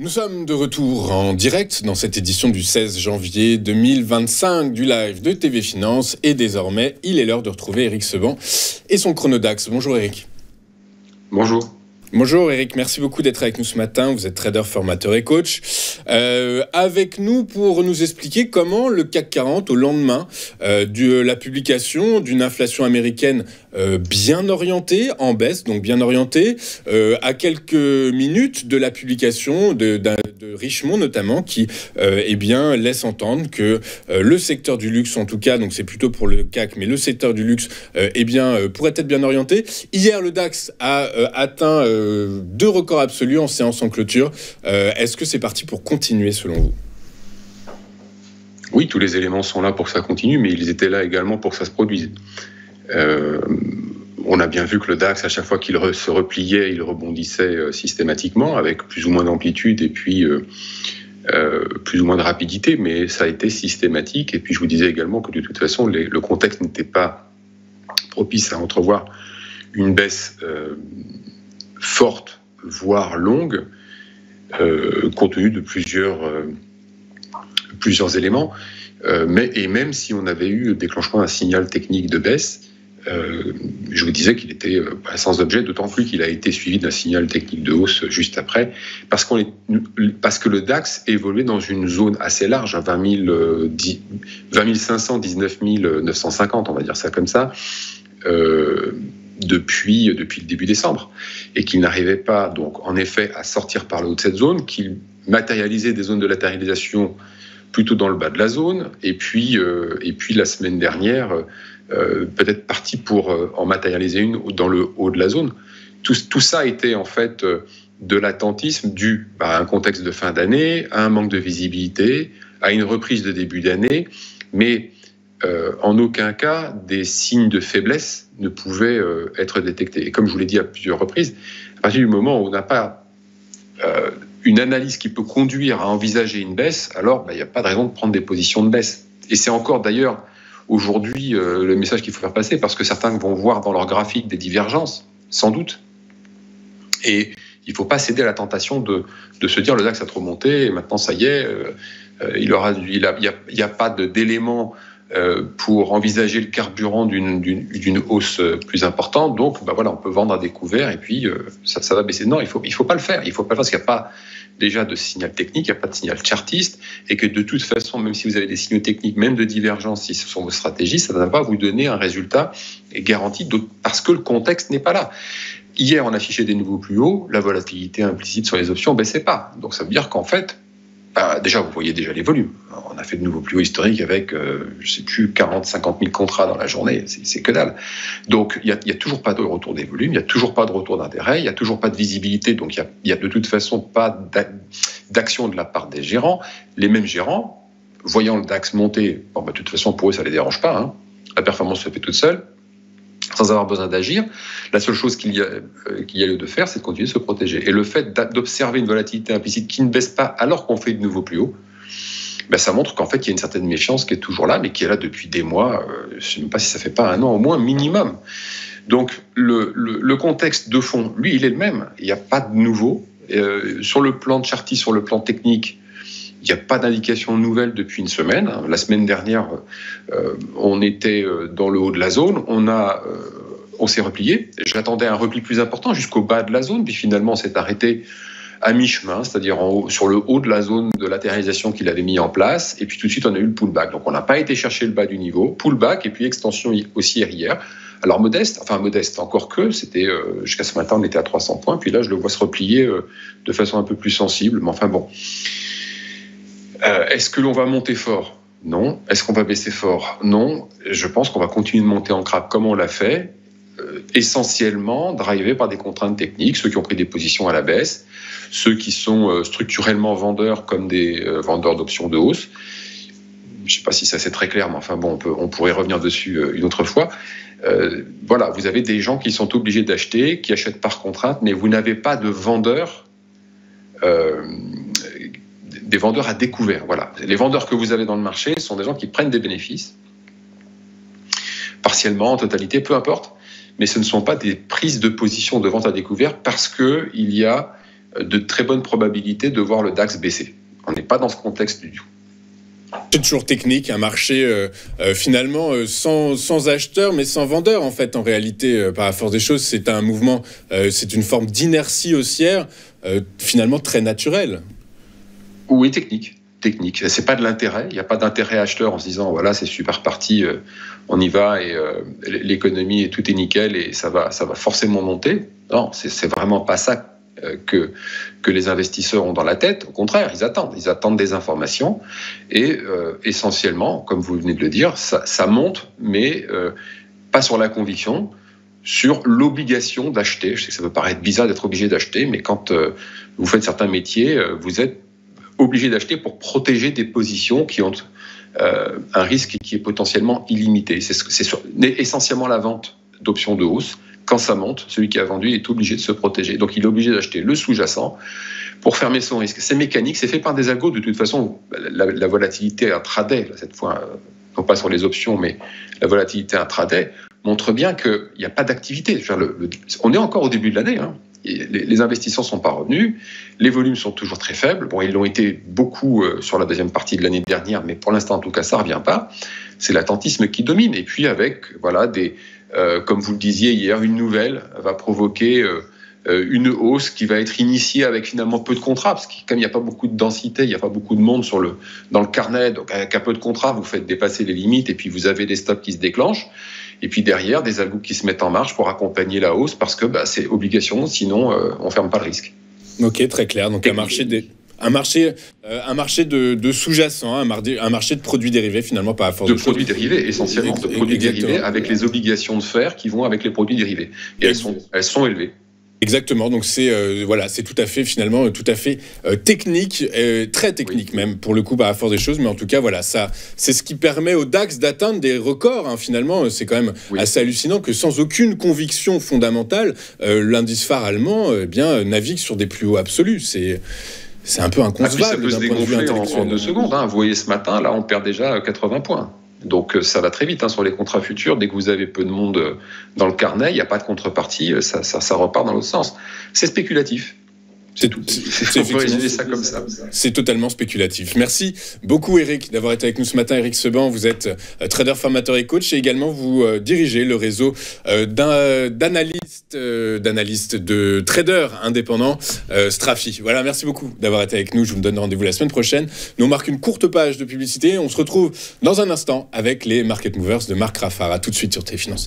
Nous sommes de retour en direct dans cette édition du 16 janvier 2025 du live de TV Finance. Et désormais, il est l'heure de retrouver Eric Seban et son Chronodax. Bonjour Eric. Bonjour. Bonjour Eric, merci beaucoup d'être avec nous ce matin. Vous êtes trader, formateur et coach. Avec nous pour nous expliquer comment le CAC 40, au lendemain de la publication d'une inflation américaine bien orientée, en baisse, donc bien orientée, à quelques minutes de la publication de Richemont notamment, qui laisse entendre que le secteur du luxe, en tout cas, donc c'est plutôt pour le CAC, mais le secteur du luxe pourrait être bien orienté. Hier, le DAX a atteint 2 records absolus en séance en clôture. Est-ce que c'est parti pour continuer selon vous ? Oui, tous les éléments sont là pour que ça continue, mais ils étaient là également pour que ça se produise. On a bien vu que le DAX, à chaque fois qu'il se repliait, il rebondissait systématiquement, avec plus ou moins d'amplitude et puis plus ou moins de rapidité, mais ça a été systématique. Et puis je vous disais également que de toute façon, le contexte n'était pas propice à entrevoir une baisse forte, voire longue, compte tenu de plusieurs éléments. Et même si on avait eu déclenchement d'un signal technique de baisse, je vous disais qu'il était sans objet, d'autant plus qu'il a été suivi d'un signal technique de hausse juste après, parce que le DAX évoluait dans une zone assez large, à 20 500, 19 950, on va dire ça comme ça, depuis le début décembre, et qu'il n'arrivait pas, donc, en effet, à sortir par le haut de cette zone, qu'il matérialisait des zones de latéralisation plutôt dans le bas de la zone, et puis la semaine dernière, peut-être parti pour en matérialiser une dans le haut de la zone. Tout ça était en fait de l'attentisme dû à un contexte de fin d'année, à un manque de visibilité, à une reprise de début d'année, mais en aucun cas des signes de faiblesse ne pouvaient être détectés. Et comme je vous l'ai dit à plusieurs reprises, à partir du moment où on n'a pas une analyse qui peut conduire à envisager une baisse, alors il n'y a pas de raison de prendre des positions de baisse. Et c'est encore d'ailleurs aujourd'hui le message qu'il faut faire passer, parce que certains vont voir dans leur graphique des divergences, sans doute. Et il ne faut pas céder à la tentation de se dire le DAX a trop monté et maintenant ça y est, il n'y a pas d'éléments pour envisager le carburant d'une hausse plus importante, donc on peut vendre à découvert et puis ça va baisser. Non, il faut pas le faire. Il faut pas le faire parce qu'il n'y a pas déjà de signal technique, il n'y a pas de signal chartiste, et que de toute façon, même si vous avez des signaux techniques, même de divergence, si ce sont vos stratégies, ça ne va pas vous donner un résultat garanti parce que le contexte n'est pas là. Hier, on affichait des nouveaux plus hauts, la volatilité implicite sur les options ne baissait pas. Donc ça veut dire qu'en fait, déjà, vous voyez déjà les volumes. Alors, on a fait de nouveaux plus hauts historiques avec, 40, 50 000 contrats dans la journée. C'est que dalle. Donc, il n'y a toujours pas de retour des volumes, il n'y a toujours pas de retour d'intérêt, il n'y a toujours pas de visibilité. Donc, il n'y a de toute façon pas d'action de la part des gérants. Les mêmes gérants, voyant le DAX monter, de toute façon, pour eux, ça ne les dérange pas. Hein. La performance se fait toute seule, sans avoir besoin d'agir. La seule chose qu'il y a lieu de faire, c'est de continuer de se protéger. Et le fait d'observer une volatilité implicite qui ne baisse pas alors qu'on fait de nouveaux plus hauts, ça montre qu'en fait, il y a une certaine méfiance qui est toujours là, mais qui est là depuis des mois. Je ne sais même pas si ça ne fait pas un an au moins, minimum. Donc, le contexte de fond, lui, il est le même. Il n'y a pas de nouveau. Sur le plan de chartis, sur le plan technique, il n'y a pas d'indication nouvelle depuis une semaine. La semaine dernière, on était dans le haut de la zone. On s'est replié. J'attendais un repli plus important jusqu'au bas de la zone. Puis finalement, on s'est arrêté à mi-chemin, c'est-à-dire sur le haut de la zone de latéralisation qu'il avait mis en place. Et puis tout de suite, on a eu le pullback. Donc on n'a pas été chercher le bas du niveau. Pullback et puis extension haussière hier. Alors modeste, encore que, c'était jusqu'à ce matin, on était à 300 points. Puis là, je le vois se replier de façon un peu plus sensible. Mais enfin bon. Est-ce que l'on va monter fort ? Non. Est-ce qu'on va baisser fort ? Non. Je pense qu'on va continuer de monter en crabe comme on l'a fait, essentiellement drivé par des contraintes techniques, ceux qui ont pris des positions à la baisse, ceux qui sont structurellement vendeurs comme des vendeurs d'options de hausse. Je ne sais pas si ça c'est très clair, mais enfin bon, on pourrait revenir dessus une autre fois. Vous avez des gens qui sont obligés d'acheter, qui achètent par contrainte, mais vous n'avez pas de vendeurs des vendeurs à découvert. Voilà. Les vendeurs que vous avez dans le marché sont des gens qui prennent des bénéfices, partiellement, en totalité, peu importe, mais ce ne sont pas des prises de position de vente à découvert parce qu'il y a de très bonnes probabilités de voir le DAX baisser. On n'est pas dans ce contexte du tout. C'est toujours technique, un marché finalement sans acheteurs mais sans vendeurs en fait en réalité par la force des choses. C'est un mouvement, c'est une forme d'inertie haussière finalement très naturelle. Oui, technique. C'est pas de l'intérêt. Il n'y a pas d'intérêt acheteur en se disant voilà c'est super parti, on y va et l'économie tout est nickel et ça va forcément monter. Non, c'est vraiment pas ça que les investisseurs ont dans la tête. Au contraire, ils attendent des informations et essentiellement, comme vous venez de le dire, ça monte, mais pas sur la conviction, sur l'obligation d'acheter. Je sais que ça peut paraître bizarre d'être obligé d'acheter, mais quand vous faites certains métiers, vous êtes obligé d'acheter pour protéger des positions qui ont un risque qui est potentiellement illimité. C'est essentiellement la vente d'options de hausse. Quand ça monte, celui qui a vendu est obligé de se protéger. Donc, il est obligé d'acheter le sous-jacent pour fermer son risque. C'est mécanique, c'est fait par des algos. De toute façon, la volatilité intraday, cette fois, non pas sur les options, mais la volatilité intraday, montre bien qu'il n'y a pas d'activité. On est encore au début de l'année. Hein. Les investisseurs ne sont pas revenus. Les volumes sont toujours très faibles. Bon, ils l'ont été beaucoup sur la deuxième partie de l'année dernière, mais pour l'instant, en tout cas, ça ne revient pas. C'est l'attentisme qui domine. Et puis, avec comme vous le disiez hier, une nouvelle va provoquer une hausse qui va être initiée avec finalement peu de contrats, parce que comme il n'y a pas beaucoup de densité, il n'y a pas beaucoup de monde dans le carnet, donc avec un peu de contrats, vous faites dépasser les limites et puis vous avez des stops qui se déclenchent. Et puis derrière, des algos qui se mettent en marche pour accompagner la hausse, parce que c'est obligation, sinon on ne ferme pas le risque. Ok, très clair. Donc un marché de sous-jacent, un marché de produits dérivés finalement par la force de produits dérivés, essentiellement de produits dérivés avec les obligations de fer qui vont avec les produits dérivés. Et elles sont élevées. Exactement, donc c'est tout à fait finalement tout à fait technique, très technique même pour le coup par la force des choses, mais en tout cas voilà, ça c'est ce qui permet au DAX d'atteindre des records. Hein, finalement, c'est quand même assez hallucinant que sans aucune conviction fondamentale, l'indice phare allemand navigue sur des plus hauts absolus. C'est un peu inconcevable. Ça peut se dégonfler en 2 secondes. Hein. Vous voyez ce matin, là, on perd déjà 80 points. Donc ça va très vite sur les contrats futurs. Dès que vous avez peu de monde dans le carnet, il n'y a pas de contrepartie, ça repart dans l'autre sens. C'est spéculatif. C'est tout. On peut résumer ça comme ça. C'est totalement spéculatif. Merci beaucoup Eric d'avoir été avec nous ce matin. Eric Seban, vous êtes trader, formateur et coach et également vous dirigez le réseau d'analystes de traders indépendants Strafi. Voilà, merci beaucoup d'avoir été avec nous. Je vous donne rendez-vous la semaine prochaine. Nous on marque une courte page de publicité. On se retrouve dans un instant avec les Market Movers de Marc Raffard. À tout de suite sur Téléfinance.